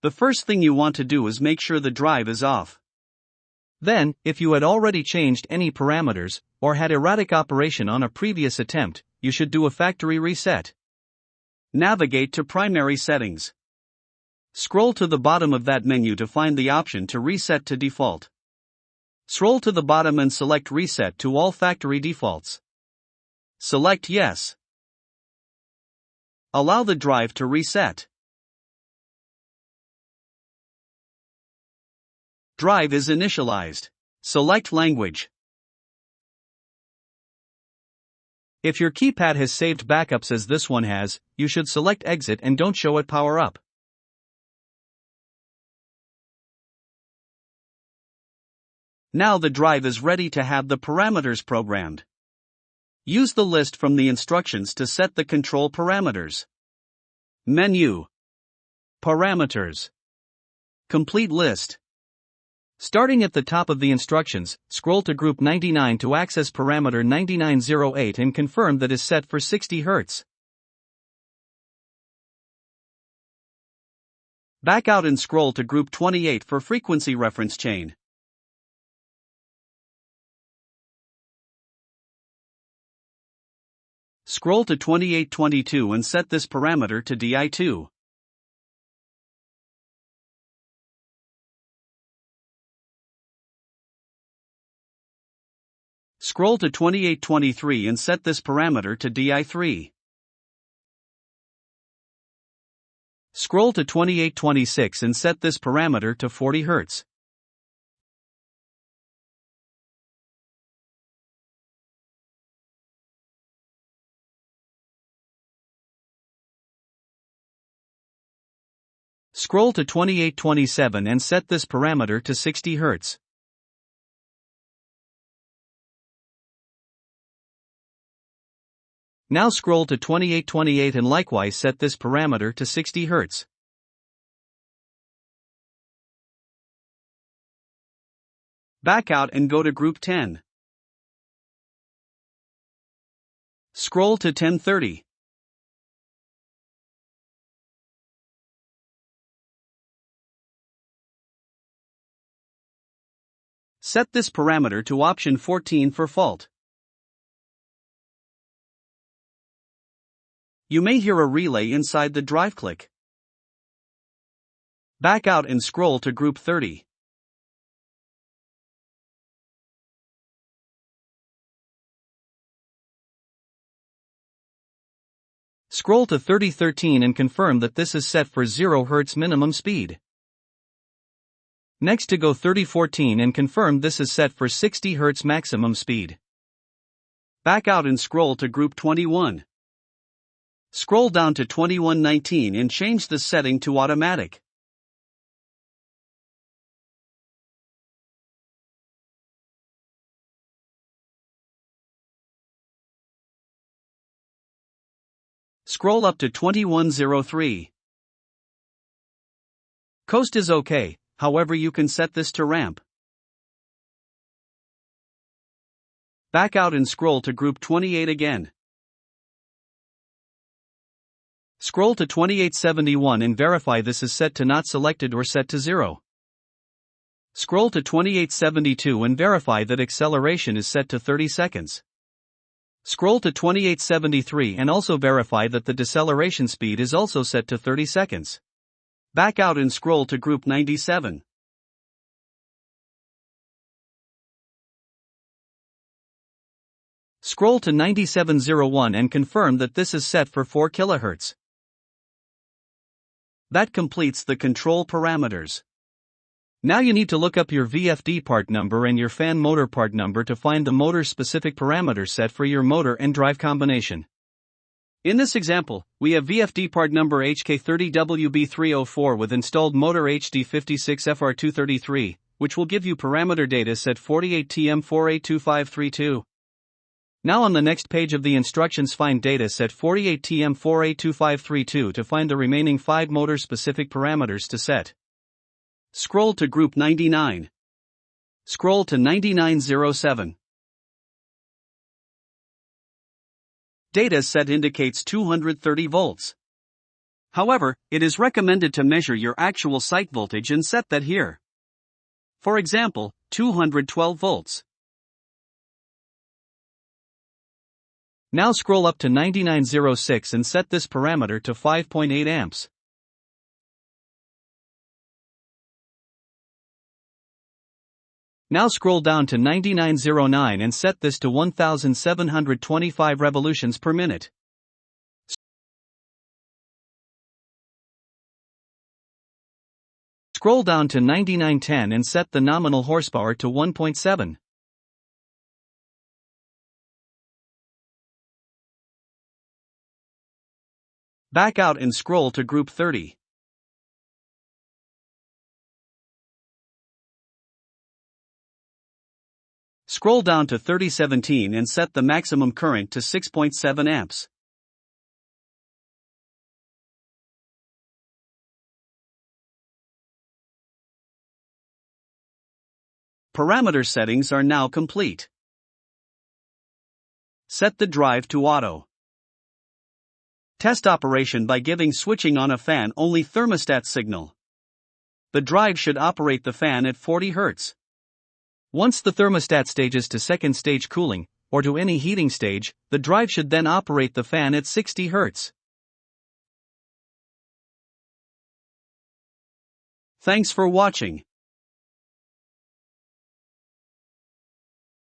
The first thing you want to do is make sure the drive is off. Then, if you had already changed any parameters, or had erratic operation on a previous attempt, you should do a factory reset. Navigate to Primary Settings. Scroll to the bottom of that menu to find the option to reset to default. Scroll to the bottom and select Reset to all factory defaults. Select Yes. Allow the drive to reset. Drive is initialized. Select Language. If your keypad has saved backups as this one has, you should select Exit and don't show it Power Up. Now the drive is ready to have the parameters programmed. Use the list from the instructions to set the control parameters. Menu. Parameters. Complete list. Starting at the top of the instructions, scroll to Group 99 to access parameter 9908 and confirm that is set for 60 Hz. Back out and scroll to Group 28 for frequency reference chain. Scroll to 2822 and set this parameter to DI2. Scroll to 2823 and set this parameter to DI3. Scroll to 2826 and set this parameter to 40 Hz. Scroll to 2827 and set this parameter to 60 Hz. Now scroll to 2828 and likewise set this parameter to 60 Hz. Back out and go to Group 10. Scroll to 1030. Set this parameter to option 14 for fault. You may hear a relay inside the drive click. Back out and scroll to Group 30. Scroll to 3013 and confirm that this is set for 0 Hz minimum speed. Next to go 3014 and confirm this is set for 60 Hz maximum speed. Back out and scroll to Group 21. Scroll down to 2119 and change the setting to automatic. Scroll up to 2103. Coast is okay, however you can set this to ramp. Back out and scroll to Group 28 again. Scroll to 2871 and verify this is set to not selected or set to 0. Scroll to 2872 and verify that acceleration is set to 30 seconds. Scroll to 2873 and also verify that the deceleration speed is also set to 30 seconds. Back out and scroll to Group 97. Scroll to 9701 and confirm that this is set for 4 kHz. That completes the control parameters. Now you need to look up your VFD part number and your fan motor part number to find the motor-specific parameter set for your motor and drive combination. In this example, we have VFD part number HK30WB304 with installed motor HD56FR233, which will give you parameter data set 48TM482532. Now on the next page of the instructions find data set 48TM482532 to find the remaining 5 motor-specific parameters to set. Scroll to Group 99. Scroll to 9907. Data set indicates 230 volts. However, it is recommended to measure your actual site voltage and set that here. For example, 212 volts. Now scroll up to 9906 and set this parameter to 5.8 amps. Now scroll down to 9909 and set this to 1725 revolutions per minute. Scroll down to 9910 and set the nominal horsepower to 1.7. Back out and scroll to group 30. Scroll down to 3017 and set the maximum current to 6.7 amps. Parameter settings are now complete. Set the drive to auto. Test operation by giving switching on a fan only thermostat signal. The drive should operate the fan at 40 Hz. Once the thermostat stages to second stage cooling, or to any heating stage, the drive should then operate the fan at 60 Hz. Thanks for watching.